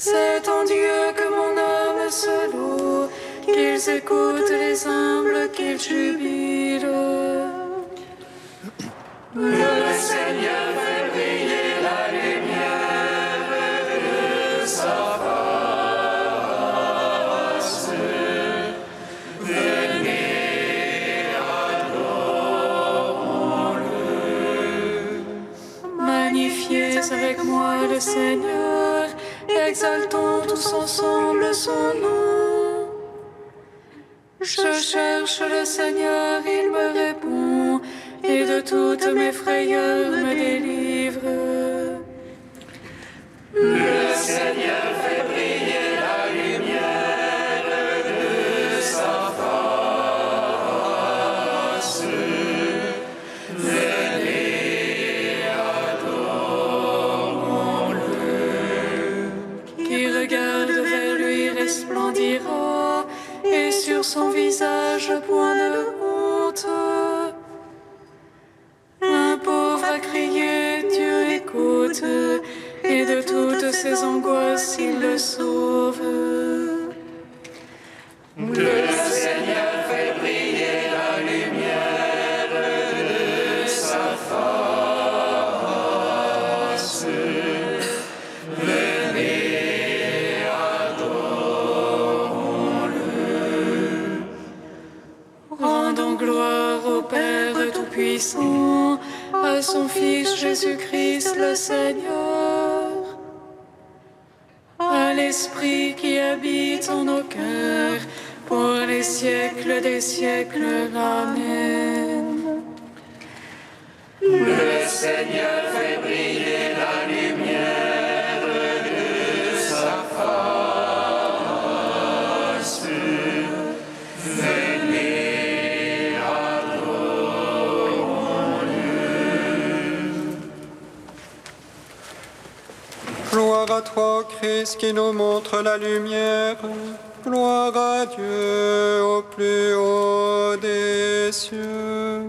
C'est en Dieu que mon âme se loue, qu'ils écoutent les humbles, qu'ils jubilent. Le Seigneur fait briller la lumière de sa face. Venez, adorons-le. Magnifiez avec moi le Seigneur, exaltons tous ensemble son nom. Je cherche le Seigneur, il me répond, et de toutes mes frayeurs me délivre. Le Seigneur fait briller la lumière de sa face. Venez, adorons-le. Qui regarde vers lui resplendira, et sur son visage point de honte. Un pauvre a crié, Dieu écoute, et de toutes ses angoisses il le sauve. Le Seigneur fait briller la lumière de sa face. Venez, adorons-le. Rendons gloire au Père Tout-Puissant, à son Fils Jésus-Christ le Seigneur, à l'Esprit qui habite en nos cœurs, pour les siècles des siècles. Amen. Le Seigneur fait briller la lumière de sa face. Venez, adorons-le. Gloire à toi, Christ, qui nous montre la lumière. Gloire à Dieu au plus haut des cieux.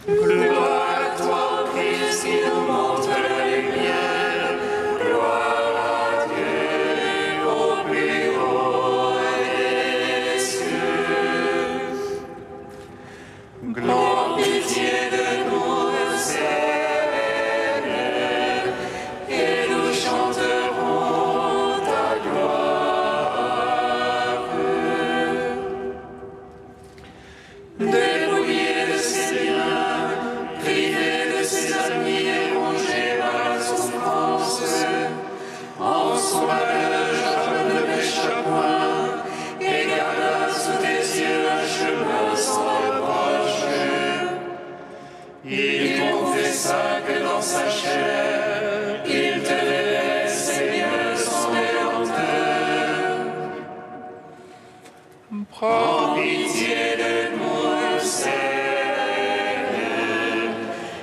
Gloire à toi, Christ, qui nous montre la lumière. Gloire à Dieu au plus haut des cieux. Gloire, pitié de nous, Seigneur, et nous chanterons ta gloire. Dépouillé de ses liens, privé de ses amis et rongé par la souffrance, en son malheur, Job ne pécha point, et garda sous tes yeux un chemin sans reproche. Il confessa que dans sa chair, il te révèle, Seigneur, sans lenteur. Prends pitié de nous, Seigneur,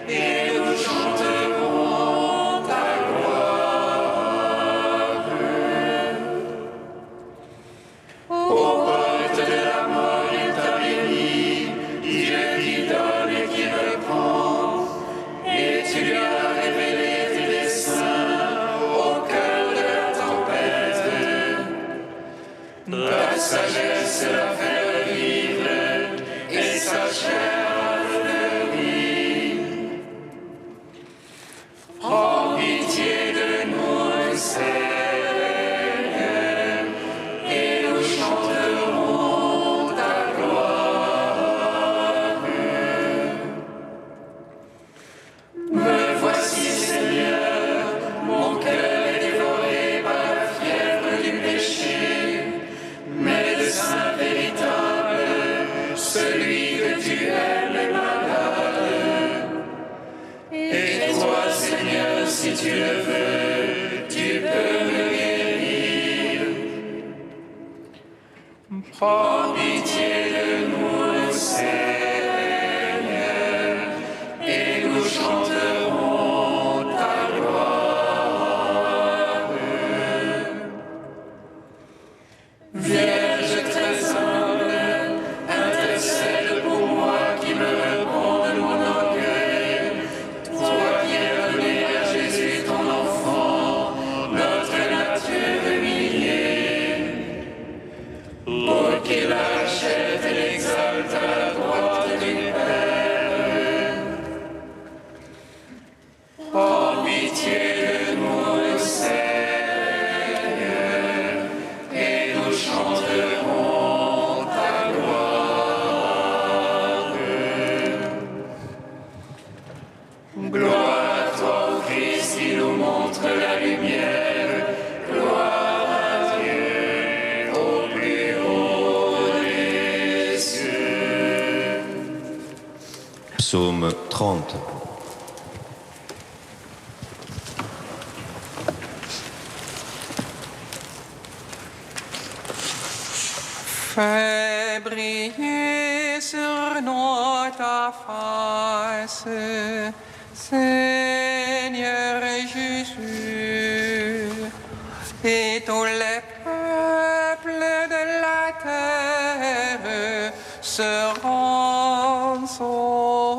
et nous chanterons ta gloire. Aux portes de la mort, il t'a béni, Dieu qui donne et qui reprend, et tu lui as révélé tes desseins au cœur de la tempête. Ta sagesse l'a fait revivre, et sa chair a fleuri. Prends pitié de nous, Seigneur, et nous chanterons ta gloire. Me voici, Seigneur, mon cœur est dévoré par la fièvre du péché, mais le Saint véritable, celui que tu aimes est malade. Et toi, Seigneur, si tu le veux, tu peux me guérir. Prends pitié de nous, Seigneur, et nous chanterons ta gloire. Vierge très humble, intercède pour moi qui me réponds de mon orgueil. Toi qui as donné à Jésus ton enfant, notre Psaume 30. Fais briller sur nous ta face, Seigneur Jésus, et tous les peuples de la terre seront sauvés.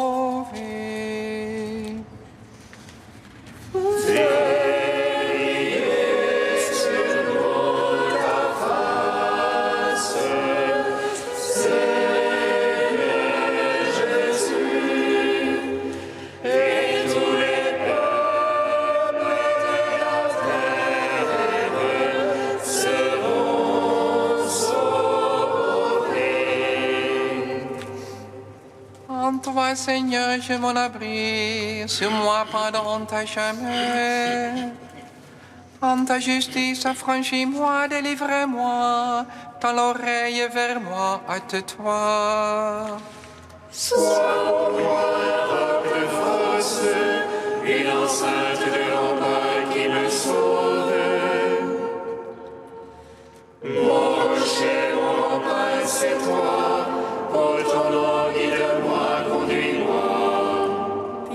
En toi, Seigneur, je mon abri, sur moi pardonne ta jamais. En ta justice, affranchis-moi, délivre-moi, tends l'oreille vers moi, hâte-toi. Sois pour moi un roc de force, une enceinte de rempart qui me sauve. Mon rocher, mon rempart, c'est toi. Pour ton nom, guide-moi, conduis-moi.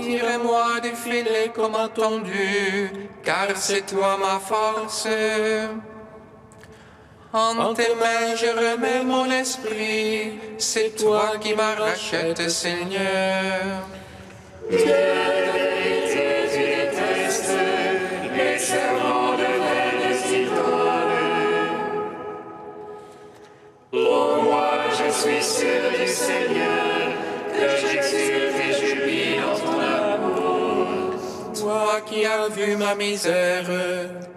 Tire-moi du filet comme entendu, car c'est toi ma force. En tes mains je remets mon esprit, c'est toi qui m'arrachetes, Seigneur. Dieu de vérité, tu détestes les serments de vaines idoles. Pour moi, je suis sûr du Seigneur, que j'exulte et jubile en ton amour. Toi qui as vu ma misère,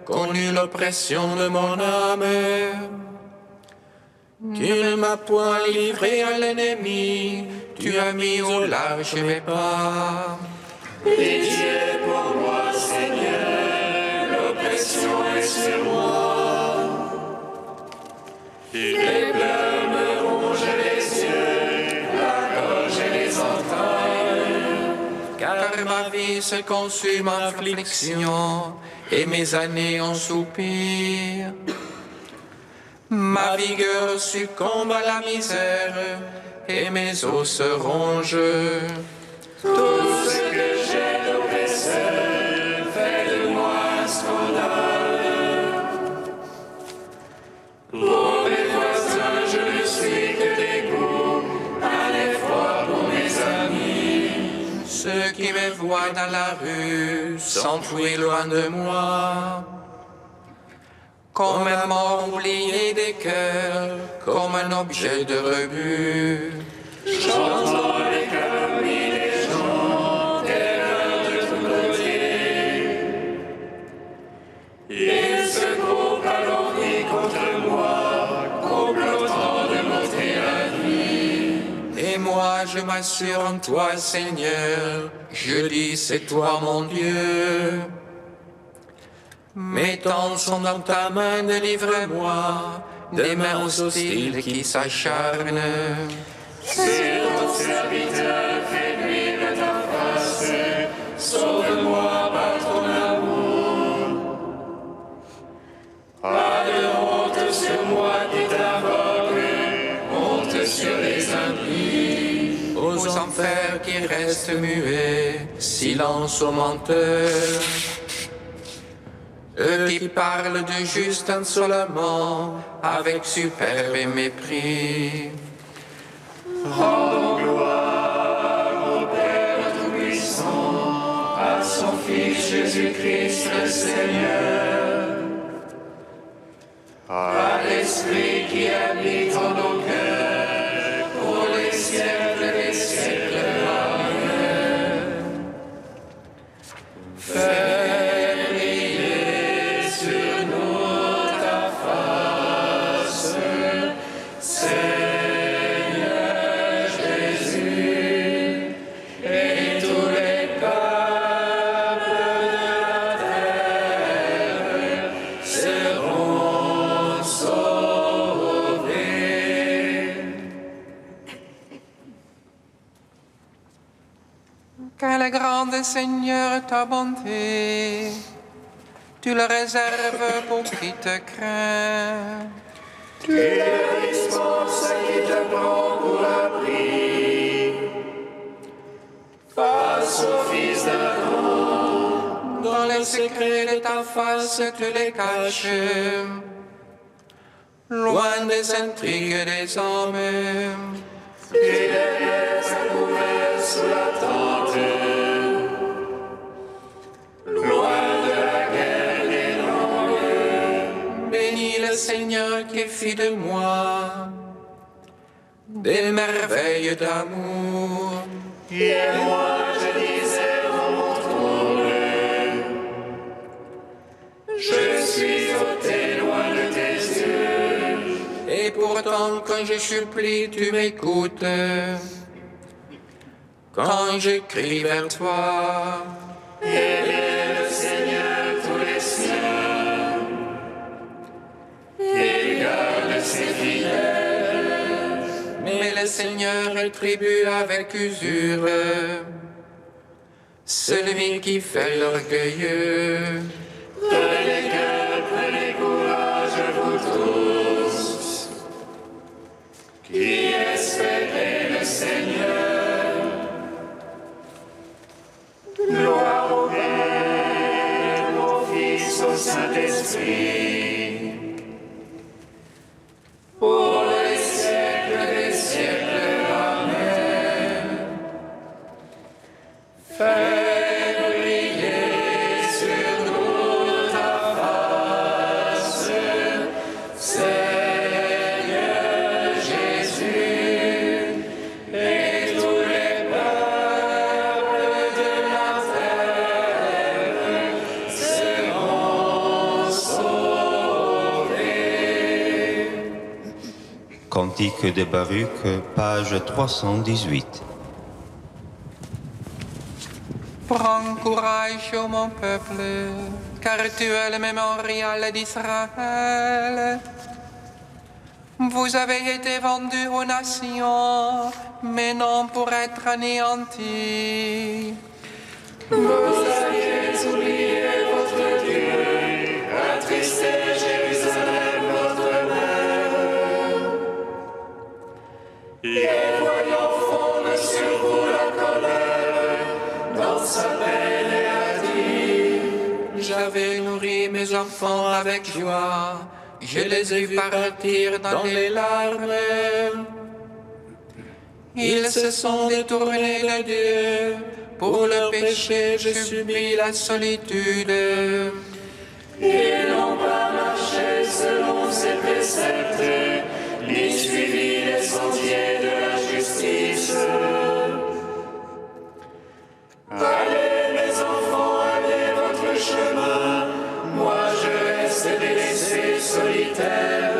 connu l'oppression de mon âme, tu ne m'as point livré à l'ennemi, tu as mis au large mes pas. Pitié pour moi, Seigneur, l'oppression est sur moi. Les pleurs me rongent les yeux, la gorge et les entrailles. Car ma vie se consume en affliction, et mes années en soupir. Ma vigueur succombe à la misère, et mes os se rongent. Tout ce que j'ai d'oppresseur fait de moi un scandale. Pour mes voisins, je ne suis que dégoût, un effroi pour mes amis. Ceux qui me voient dans la rue s'enfuient loin de moi. Comme un mort oublié des cœurs, comme un objet de rebut. J'entends les calomnies des gens, terreur de tous côtés. Ils se groupent à l'envie contre moi, complotant de m'ôter la vie. Et moi je m'assure en toi, Seigneur, je dis c'est toi mon Dieu. Mes temps sont dans ta main, délivre-moi des mains hostiles qui s'acharnent. C'est ton serviteur, fais luire ta face, sauve-moi par ton amour. Pas de honte sur moi qui t'invoque, honte sur les impies. Aux enfers qui restent muets, silence aux menteurs. Eux qui parlent du juste insolemment, avec superbe et mépris. Rendons gloire au Père Tout-Puissant, à son Fils Jésus-Christ le Seigneur, à l'Esprit qui habite en nos cœurs, pour les siècles des siècles. Amen. Fais briller sur nous ta face, Seigneur Jésus, et tous les peuples de la terre seront sauvés. Seigneur, ta bonté. Tu le réserves pour qui te craint. Tu le dispenses à qui te prend pour abri. Face au Fils d'Adam, Dans les secrets de ta face, tu les caches. Loin des intrigues des hommes. tu les laisses à couvert sous la tente. Loin de la guerre des langues. Bénis le Seigneur qui fit de moi des merveilles d'amour. Et moi je disais dans mon trouble, je suis ôté loin de tes yeux. Et pourtant, quand je supplie, tu m'écoutes. Quand je crie vers toi, Aide le Seigneur tous les siens, il garde ses fidèles. mais le Seigneur tribue avec usure celui qui fait l'orgueilleux. Prenez cœur, prenez courage, vous tous, qui espérez le Seigneur. Gloire au Père, au Fils, au Saint-Esprit, pour les siècles des siècles. Amen. Fais briller sur nous ta face, Seigneur Jésus, et tous les peuples de la terre seront sauvés. Cantique de Baruch, page 318. Prends courage, ô mon peuple, car tu es le mémorial d'Israël. Vous avez été vendus aux nations, mais non pour être anéantis. Vous aviez oublié votre Dieu, attristé Jérusalem, votre mère. Et voyant fondre sur vous la colère, dans sa peine et a dit, J'avais nourri mes enfants avec joie, je les ai vus partir dans les larmes. Ils se sont détournés de Dieu, pour le péché je subis la solitude. ils n'ont pas marché selon ses préceptes, ni suivi les sentiers de la justice. Allez, mes enfants, allez votre chemin, moi je reste délaissé solitaire.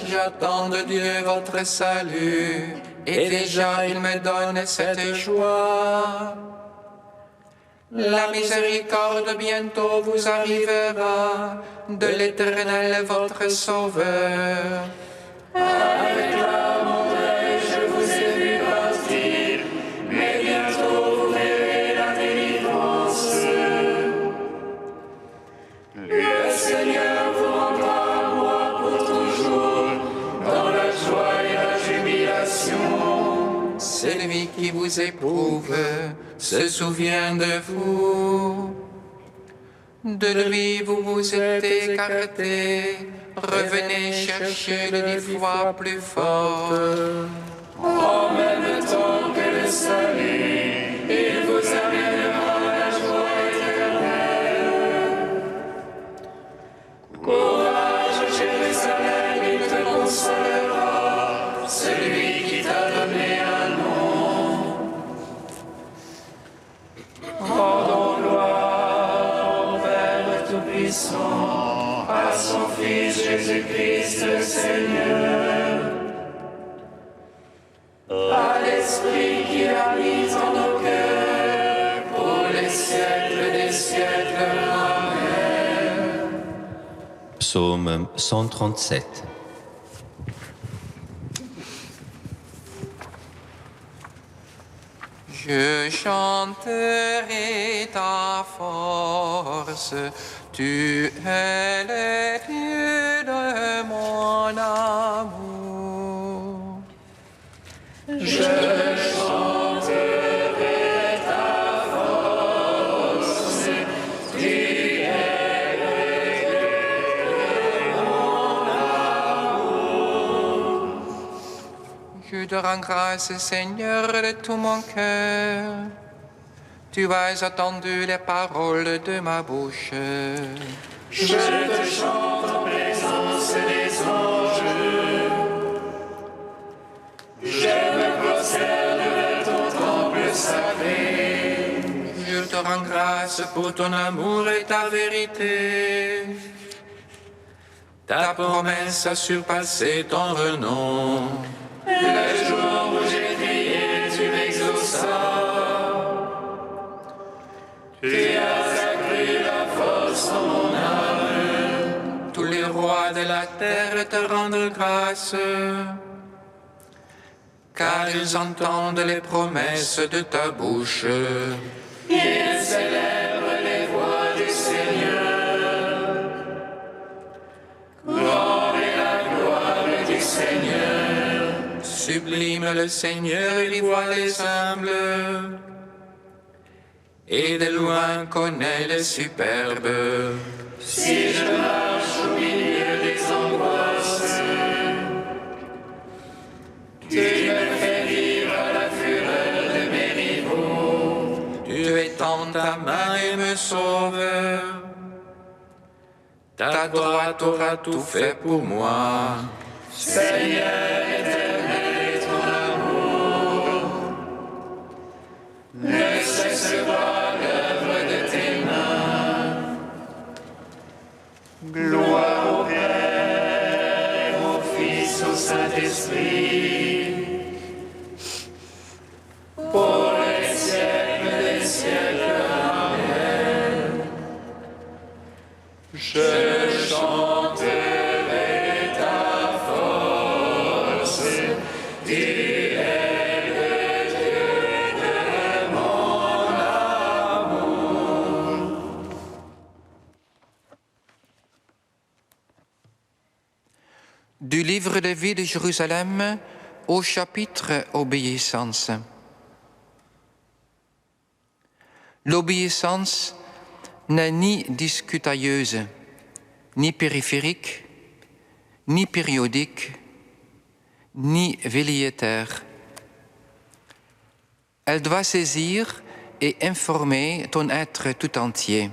J'attends de Dieu votre salut, et déjà il me donne cette joie. La miséricorde bientôt vous arrivera, de l'Éternel votre Sauveur. Avec larmes en deuil, je vous ai vu partir, mais bientôt vous verrez la délivrance. Le Seigneur vous rendra à moi pour toujours, dans la joie et la jubilation. Celui qui vous éprouve se souvient de vous. De lui vous vous êtes écartés, revenez chercher de 10 fois plus fort. En même temps que le salut, il vous amènera la joie éternelle. Courage, Jérusalem, il te consolera, celui qui t'a donné un nom. Rendons gloire au Père Tout-Puissant, à son Fils Jésus-Christ le Seigneur, à l'Esprit qui habite en nos cœurs, pour les siècles des siècles. Amen. Psaume 137. Je chanterai ta force, tu es le Dieu de mon amour. Je chanterai ta force, tu es le Dieu de mon amour. Je te rends grâce, Seigneur, de tout mon cœur. Tu as attendu les paroles de ma bouche. Je te chante en présence des anges. Je me prosterne vers ton temple sacré. Je te rends grâce pour ton amour et ta vérité. Ta promesse a surpassé ton renom. Le jour où j'ai crié, tu m'exauças. Tu as accru la force en mon âme. Tous les rois de la terre te rendent grâce, car ils entendent les promesses de ta bouche. Ils célèbrent les voies du Seigneur. Grande est la gloire du Seigneur. Sublime le Seigneur, il voit les humbles, et de loin connaît les superbes. Si je marche au milieu des angoisses, tu me fais vivre à la fureur de mes rivaux. Tu étends ta main et me sauve. Ta droite aura tout fait pour moi. Seigneur éternel est ton amour. Ne cesse pas l'œuvre de tes mains. Gloire au Père, au Fils, au Saint-Esprit, pour les siècles des siècles. Amen. Je chanterai ta force, tu es le Dieu de mon amour. Du livre de vie de Jérusalem au chapitre Obéissance. L'obéissance n'est ni discutailleuse, ni périphérique, ni périodique, ni velléitaire. Elle doit saisir et informer ton être tout entier.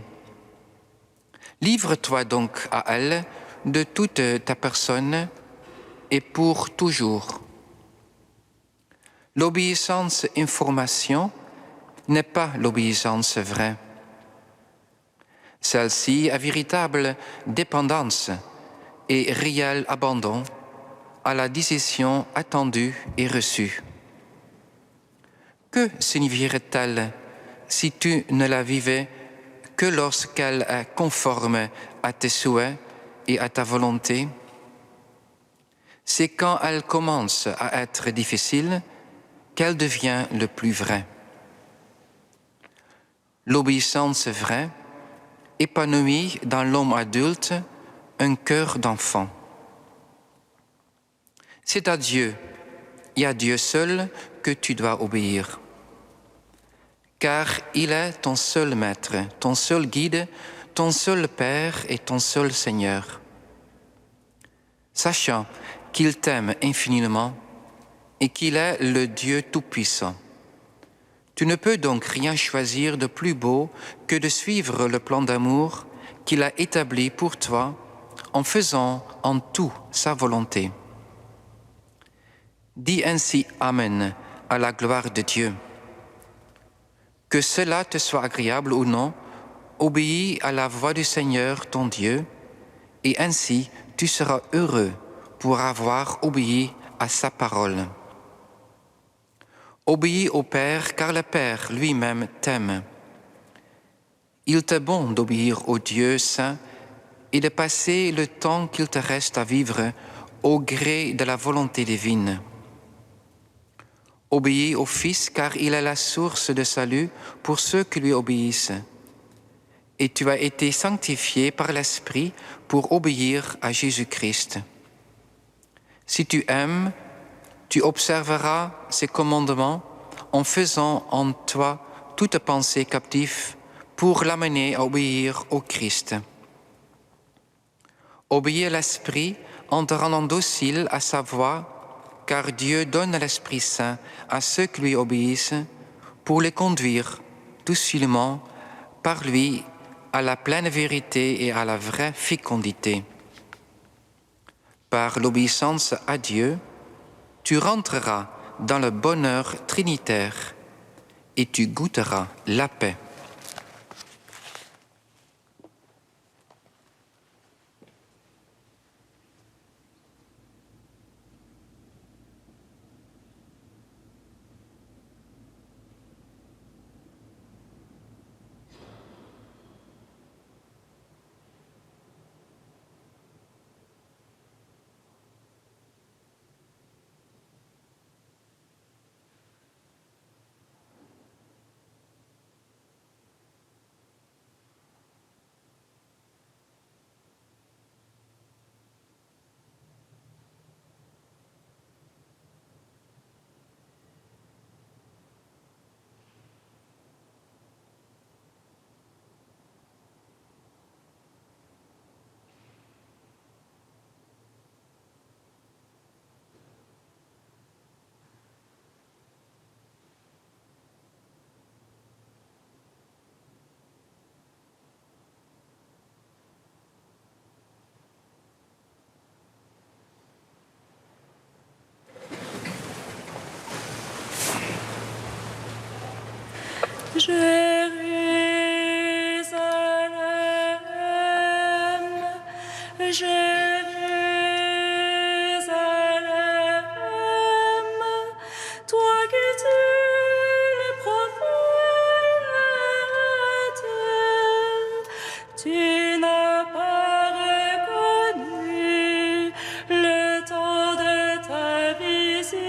Livre-toi donc à elle de toute ta personne et pour toujours. L'obéissance information n'est pas l'obéissance vraie. Celle-ci est véritable dépendance et réel abandon à la décision attendue et reçue. Que signifierait-elle si tu ne la vivais que lorsqu'elle est conforme à tes souhaits et à ta volonté? C'est quand elle commence à être difficile qu'elle devient le plus vrai. L'obéissance vraie épanouit dans l'homme adulte un cœur d'enfant. C'est à Dieu et à Dieu seul que tu dois obéir, car il est ton seul maître, ton seul guide, ton seul Père et ton seul Seigneur. Sachant qu'il t'aime infiniment et qu'il est le Dieu Tout-Puissant, tu ne peux donc rien choisir de plus beau que de suivre le plan d'amour qu'il a établi pour toi en faisant en tout sa volonté. Dis ainsi Amen à la gloire de Dieu. Que cela te soit agréable ou non, obéis à la voix du Seigneur ton Dieu, et ainsi tu seras heureux pour avoir obéi à sa parole. Obéis au Père, car le Père lui-même t'aime. Il t'est bon d'obéir au Dieu saint et de passer le temps qu'il te reste à vivre au gré de la volonté divine. Obéis au Fils car il est la source de salut pour ceux qui lui obéissent. Et tu as été sanctifié par l'Esprit pour obéir à Jésus-Christ. Si tu aimes, tu observeras ses commandements en faisant en toi toute pensée captive pour l'amener à obéir au Christ. Obéis à l'Esprit en te rendant docile à sa voix, car Dieu donne l'Esprit Saint à ceux qui lui obéissent pour les conduire doucement par lui à la pleine vérité et à la vraie fécondité. Par l'obéissance à Dieu, tu rentreras dans le bonheur trinitaire et tu goûteras la paix. Jérusalem, Jérusalem, toi qui tues les prophètes, tu n'as pas reconnu le temps de ta visite.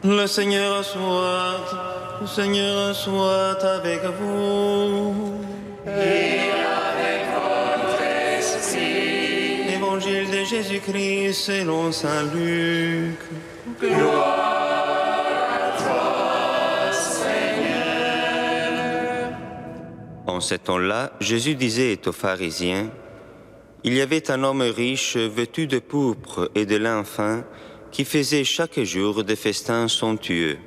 Le Seigneur soit avec vous. Et avec votre esprit. Évangile de Jésus-Christ selon saint Luc. Gloire à toi, Seigneur. En ce temps-là, Jésus disait aux pharisiens, « Il y avait un homme riche vêtu de pourpre et de lin fin qui faisait chaque jour des festins somptueux.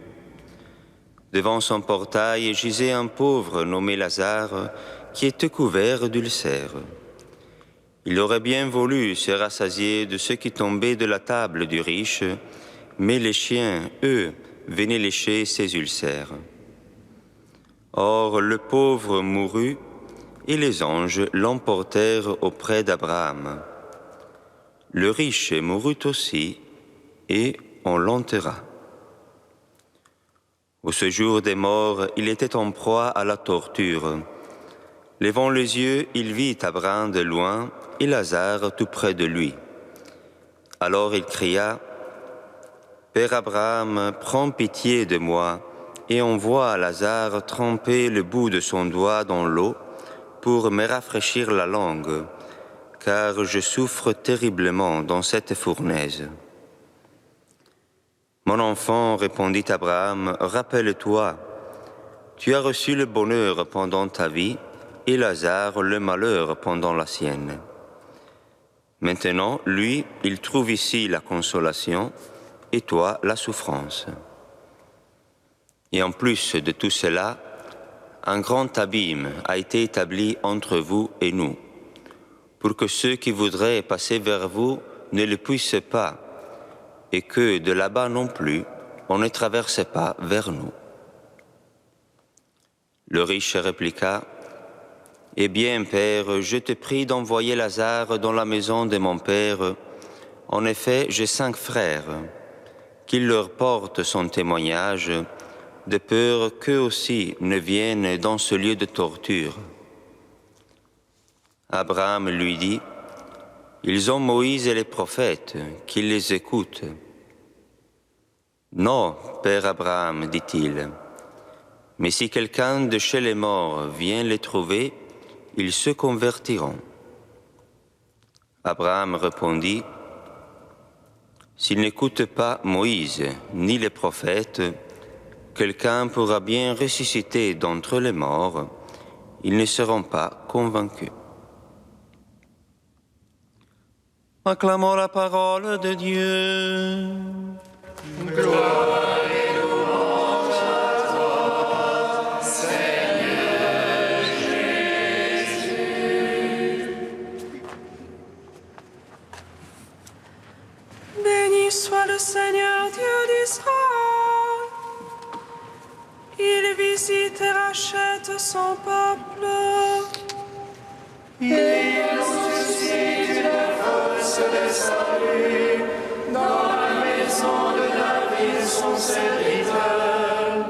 Devant son portail gisait un pauvre nommé Lazare qui était couvert d'ulcères. Il aurait bien voulu se rassasier de ce qui tombait de la table du riche, mais les chiens, eux, venaient lécher ses ulcères. Or le pauvre mourut, et les anges l'emportèrent auprès d'Abraham. Le riche mourut aussi, et on l'enterra. Au séjour des morts, il était en proie à la torture. Levant les yeux, il vit Abraham de loin et Lazare tout près de lui. Alors il cria, « Père Abraham, prends pitié de moi et envoie Lazare tremper le bout de son doigt dans l'eau pour me rafraîchir la langue, car je souffre terriblement dans cette fournaise. » « Mon enfant, répondit Abraham, rappelle-toi, tu as reçu le bonheur pendant ta vie et Lazare le malheur pendant la sienne. Maintenant, lui, il trouve ici la consolation et toi la souffrance. Et en plus de tout cela, un grand abîme a été établi entre vous et nous, pour que ceux qui voudraient passer vers vous ne le puissent pas, et que de là-bas non plus, on ne traverse pas vers nous. » Le riche répliqua, « Eh bien, Père, je te prie d'envoyer Lazare dans la maison de mon Père. En effet, j'ai 5 frères, qu'il leur porte son témoignage, de peur qu'eux aussi ne viennent dans ce lieu de torture. » Abraham lui dit, « Ils ont Moïse et les prophètes, qu'ils les écoutent. » « Non, Père Abraham, dit-il, mais si quelqu'un de chez les morts vient les trouver, ils se convertiront. » Abraham répondit, « S'ils n'écoutent pas Moïse ni les prophètes, quelqu'un pourra bien ressusciter d'entre les morts, ils ne seront pas convaincus. » Acclamons la parole de Dieu. Gloire et louange à toi, Seigneur Jésus. Béni soit le Seigneur Dieu d'Israël. Il visite et rachète son peuple. Il suscite une force de salut dans la maison de David, son serviteur.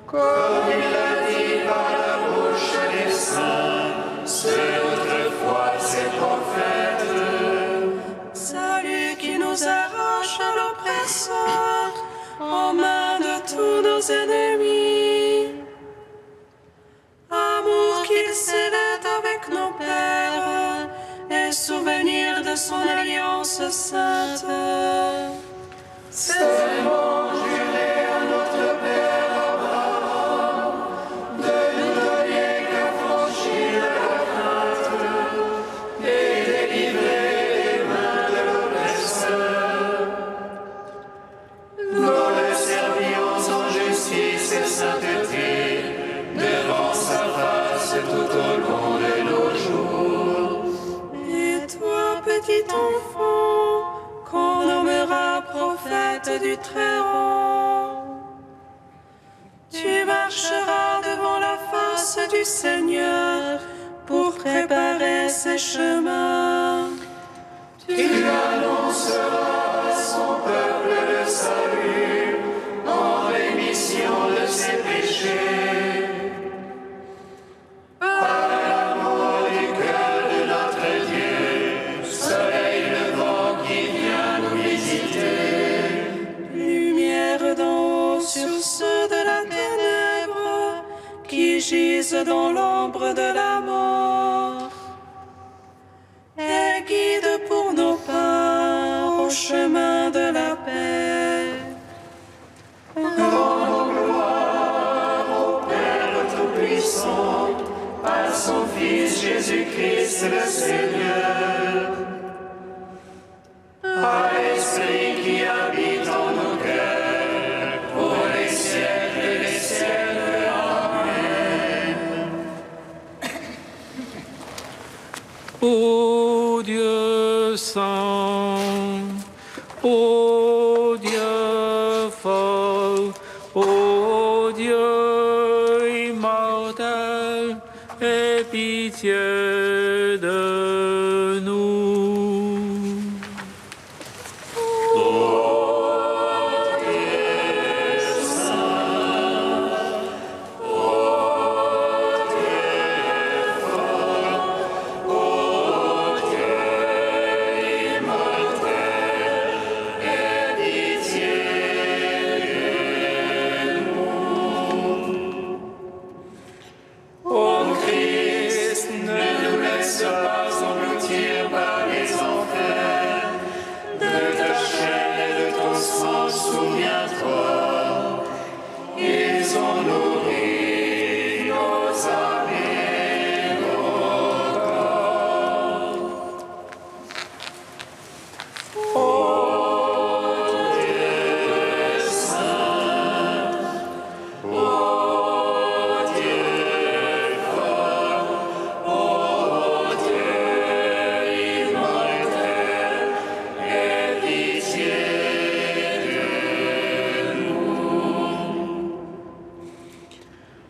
Comme il l'a dit par la bouche des saints, ceux d'autrefois ses prophètes. Salut qui nous arrache à l'oppresseur, aux mains de tous nos ennemis. Amour qu'il scellait avec nos pères, et souvenir de son alliance sainte. Serment juré à notre Père Abraham, de nous donner qu'affranchir la crainte et délivrer les mains de l'oppresseur. Nous le servions en justice et sainteté, devant sa face tout au long de nos jours. Et toi, petit enfant, qu'on nommera prophète du Très-Haut, tu marcheras devant la face du Seigneur pour préparer ses chemins. Tu annonceras à son peuple le salut en rémission de ses péchés. Par l'amour du cœur de notre Dieu, soleil levant qui vient nous visiter. Lumière d'en haut sur ceux de la ténèbre qui gisent dans l'ombre de la mort. Et guide pour nos pas au chemin de la paix. Rendons gloire au Père Tout-Puissant, à son Fils Jésus-Christ le Seigneur, à l'Esprit qui habite en nos cœurs, pour les siècles et les siècles. Amen. Ô Dieu saint, ô Dieu fort, ô Dieu pitié de nous.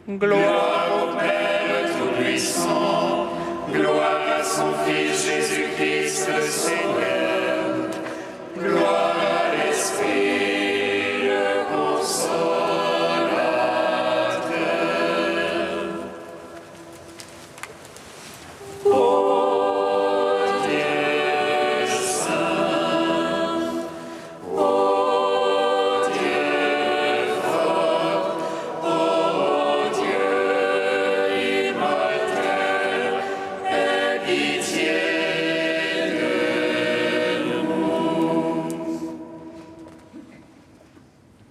Gloire au Père Tout-Puissant, gloire à son Fils Jésus-Christ le Seigneur, gloire à l'Esprit le Consolateur. Ô Dieu saint, ô Dieu fort, ô Dieu immortel, aie pitié de nous.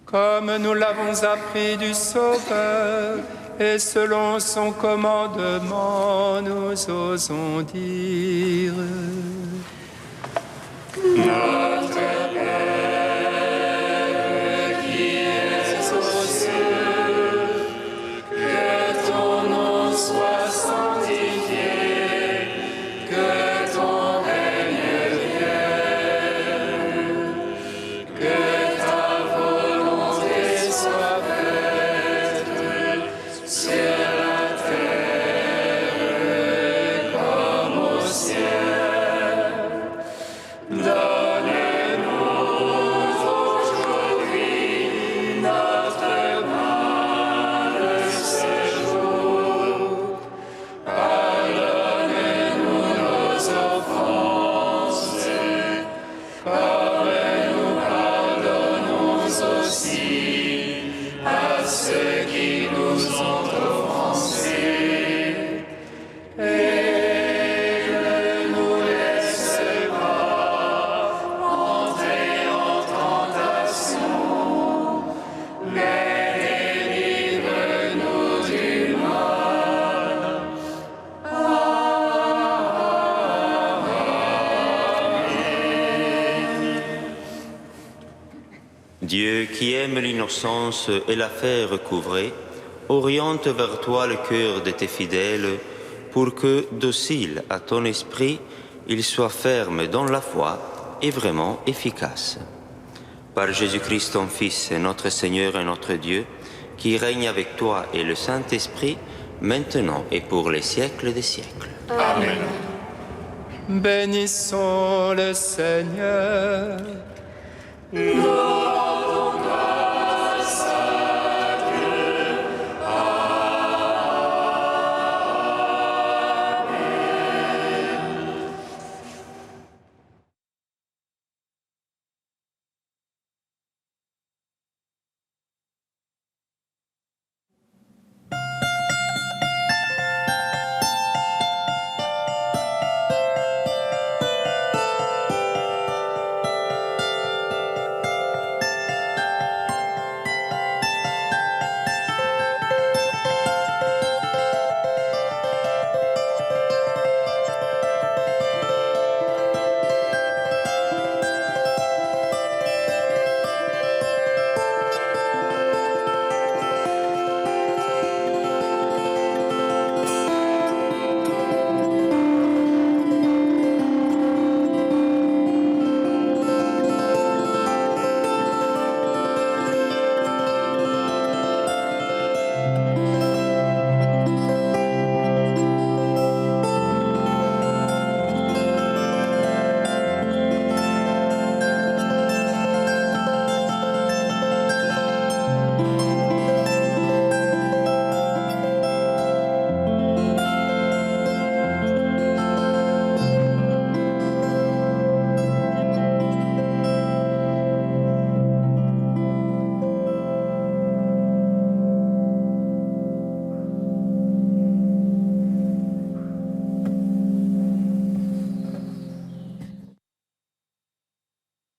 Comme nous l'avons appris du Sauveur, et selon son commandement, nous osons dire: Notre Père qui es aux cieux, que ton nom soit sanctifié, que ton règne vienne, que ta volonté soit faite sur la terre comme au ciel. Donne-nous aujourd'hui notre pain de ce jour. Pardonne-nous nos offenses, comme nous pardonnons aussi à ceux qui nous ont offensés. Et ne nous laisse pas entrer en tentation, mais délivre-nous du mal. Dieu qui aime l'innocence et la fait recouvrer, oriente vers toi le cœur de tes fidèles pour que, dociles à ton esprit, ils soient fermes dans la foi et vraiment efficaces. Par Jésus-Christ ton Fils, notre Seigneur et notre Dieu, qui règne avec toi et le Saint-Esprit, maintenant et pour les siècles des siècles. Amen. Bénissons le Seigneur. Gloire